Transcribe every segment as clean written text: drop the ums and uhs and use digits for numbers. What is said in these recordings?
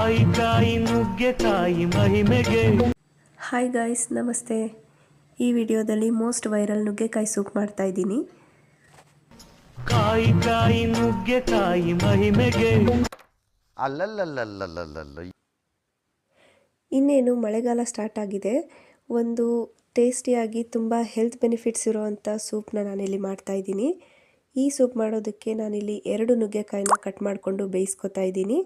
ಕಾಯಿ ನುಗ್ಗೆಕಾಯಿ ಮಹಿಮೆಗೆ. Hi guys, ನಮಸ್ತೆ. ಈ ವಿಡಿಯೋದಲ್ಲಿ ಮೋಸ್ಟ್ ವೈರಲ್ ನುಗ್ಗೆಕಾಯಿ ಸೂಪ್ ಮಾಡ್ತಾ ಇದ್ದೀನಿ. ಕಾಯಿ ನುಗ್ಗೆಕಾಯಿ ಮಹಿಮೆಗೆ. ಇನ್ನೇನು ಮಳೆಗಾಲ ಸ್ಟಾರ್ಟ್ ಆಗಿದೆ. ಒಂದು ಟೇಸ್ಟಿಯಾಗಿ ತುಂಬ ಹೆಲ್ತ್ ಬೆನಿಫಿಟ್ಸ್ ಇರೋವಂಥ ಸೂಪ್ನ ನಾನಿಲ್ಲಿ ಮಾಡ್ತಾ ಇದ್ದೀನಿ. ಈ ಸೂಪ್ ಮಾಡೋದಕ್ಕೆ ನಾನಿಲ್ಲಿ 2 ನುಗ್ಗೆಕಾಯಿನ ಕಟ್ ಮಾಡಿಕೊಂಡು ಬೇಯಿಸ್ಕೊತಾ ಇದ್ದೀನಿ.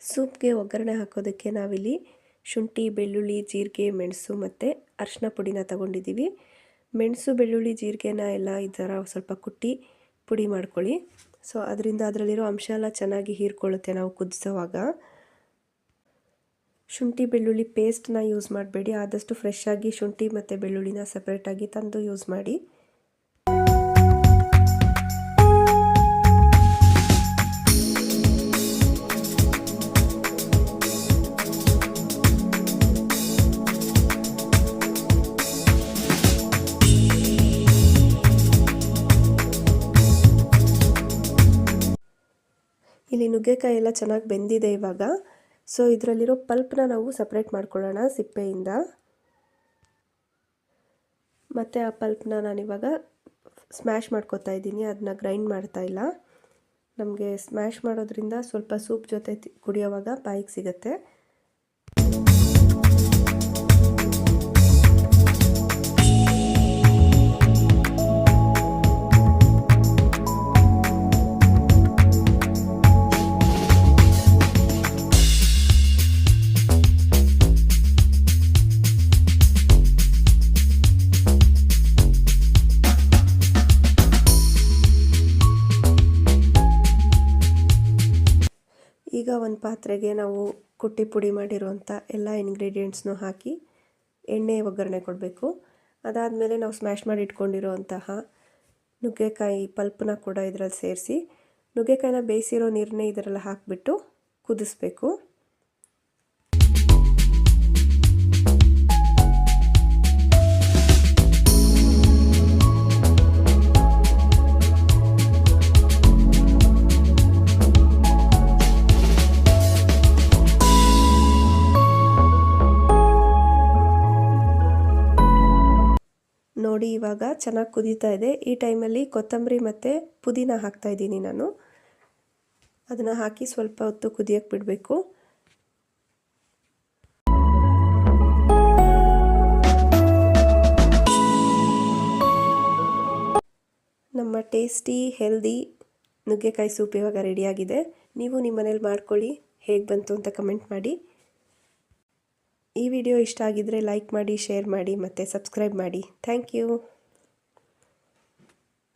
ಸೂಪ್ಗೆ ಒಗ್ಗರಣೆ ಹಾಕೋದಕ್ಕೆ ನಾವಿಲ್ಲಿ ಶುಂಠಿ, ಬೆಳ್ಳುಳ್ಳಿ, ಜೀರಿಗೆ, ಮೆಣಸು ಮತ್ತು ಅರಿಶಿನ ಪುಡಿನ ತಗೊಂಡಿದ್ದೀವಿ. ಮೆಣಸು, ಬೆಳ್ಳುಳ್ಳಿ, ಜೀರಿಗೆನ ಎಲ್ಲ ಈ ಥರ ಸ್ವಲ್ಪ ಕುಟ್ಟಿ ಪುಡಿ ಮಾಡ್ಕೊಳ್ಳಿ. ಸೊ ಅದರಿಂದ ಅದರಲ್ಲಿರೋ ಅಂಶ ಎಲ್ಲ ಚೆನ್ನಾಗಿ ಹೀರ್ಕೊಳ್ಳುತ್ತೆ ನಾವು ಕುದಿಸೋವಾಗ. ಶುಂಠಿ ಬೆಳ್ಳುಳ್ಳಿ ಪೇಸ್ಟ್ನ ಯೂಸ್ ಮಾಡಬೇಡಿ. ಆದಷ್ಟು ಫ್ರೆಶ್ ಆಗಿ ಶುಂಠಿ ಮತ್ತು ಬೆಳ್ಳುಳ್ಳಿನ ಸಪ್ರೇಟಾಗಿ ತಂದು ಯೂಸ್ ಮಾಡಿ. ಇಲ್ಲಿ ನುಗ್ಗೆಕಾಯಿ ಎಲ್ಲ ಚೆನ್ನಾಗಿ ಬೆಂದಿದೆ ಇವಾಗ. ಸೊ ಇದರಲ್ಲಿರೋ ಪಲ್ಪ್ನ ನಾವು ಸಪ್ರೇಟ್ ಮಾಡ್ಕೊಳ್ಳೋಣ ಸಿಪ್ಪೆಯಿಂದ. ಮತ್ತು ಆ ಪಲ್ಪ್ನ ನಾನಿವಾಗ ಸ್ಮ್ಯಾಶ್ ಮಾಡ್ಕೊತಾ ಇದ್ದೀನಿ, ಅದನ್ನ ಗ್ರೈಂಡ್ ಮಾಡ್ತಾ ಇಲ್ಲ. ನಮಗೆ ಸ್ಮ್ಯಾಶ್ ಮಾಡೋದ್ರಿಂದ ಸ್ವಲ್ಪ ಸೂಪ್ ಜೊತೆ ಕುಡಿಯೋವಾಗ ಬಾಯಿಗೆ ಸಿಗುತ್ತೆ. ಈಗ ಒಂದು ಪಾತ್ರೆಗೆ ನಾವು ಕುಟ್ಟಿ ಪುಡಿ ಮಾಡಿರುವಂಥ ಎಲ್ಲ ಇಂಗ್ರೀಡಿಯೆಂಟ್ಸ್ನೂ ಹಾಕಿ ಎಣ್ಣೆ ಒಗ್ಗರಣೆ ಕೊಡಬೇಕು. ಅದಾದಮೇಲೆ ನಾವು ಸ್ಮ್ಯಾಶ್ ಮಾಡಿ ಇಟ್ಕೊಂಡಿರೋಂತಹ ನುಗ್ಗೆಕಾಯಿ ಪಲ್ಪನ್ನ ಕೂಡ ಇದರಲ್ಲಿ ಸೇರಿಸಿ ನುಗ್ಗೆಕಾಯಿನ ಬೇಯಿಸಿರೋ ನೀರನ್ನೇ ಇದರಲ್ಲಿ ಹಾಕಿಬಿಟ್ಟು ಕುದಿಸ್ಬೇಕು. ನೋಡಿ ಇವಾಗ ಚೆನ್ನಾಗಿ ಕುದೀತಾ ಇದೆ. ಈ ಟೈಮಲ್ಲಿ ಕೊತ್ತಂಬರಿ ಮತ್ತು ಪುದೀನ ಹಾಕ್ತಾ ಇದ್ದೀನಿ ನಾನು. ಅದನ್ನು ಹಾಕಿ ಸ್ವಲ್ಪ ಹೊತ್ತು ಕುದಿಯೋಕ್ಕೆ ಬಿಡಬೇಕು. ನಮ್ಮ ಟೇಸ್ಟಿ ಹೆಲ್ದಿ ನುಗ್ಗೆಕಾಯಿ ಸೂಪ್ ಇವಾಗ ರೆಡಿಯಾಗಿದೆ. ನೀವು ನಿಮ್ಮ ಮನೇಲಿ ಮಾಡ್ಕೊಳ್ಳಿ, ಹೇಗೆ ಬಂತು ಅಂತ ಕಮೆಂಟ್ ಮಾಡಿ. ಈ ವಿಡಿಯೋ ಇಷ್ಟ ಆಗಿದ್ದರೆ ಲೈಕ್ ಮಾಡಿ, ಶೇರ್ ಮಾಡಿ ಮತ್ತು ಸಬ್ಸ್ಕ್ರೈಬ್ ಮಾಡಿ. Thank you.